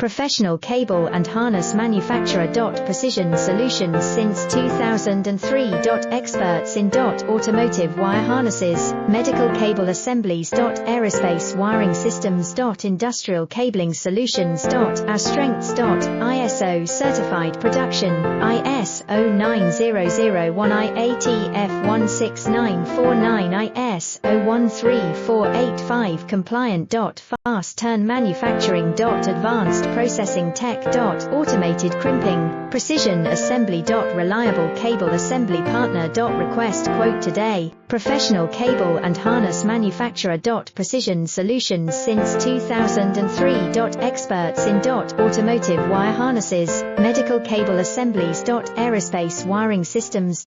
Professional cable and harness manufacturer. Precision solutions since 2003. Experts in automotive wire harnesses, medical cable assemblies. Aerospace wiring systems. Industrial cabling solutions. Our strengths. ISO certified production, IS 09001 IATF 16949 IS 013485 compliant. Fast turn manufacturing. Advanced processing tech. Automated crimping, precision assembly. Reliable cable assembly partner. Request quote today. Professional cable and harness manufacturer. Precision solutions since 2003. Experts in automotive wire harnesses, medical cable assemblies. Aerospace wiring systems.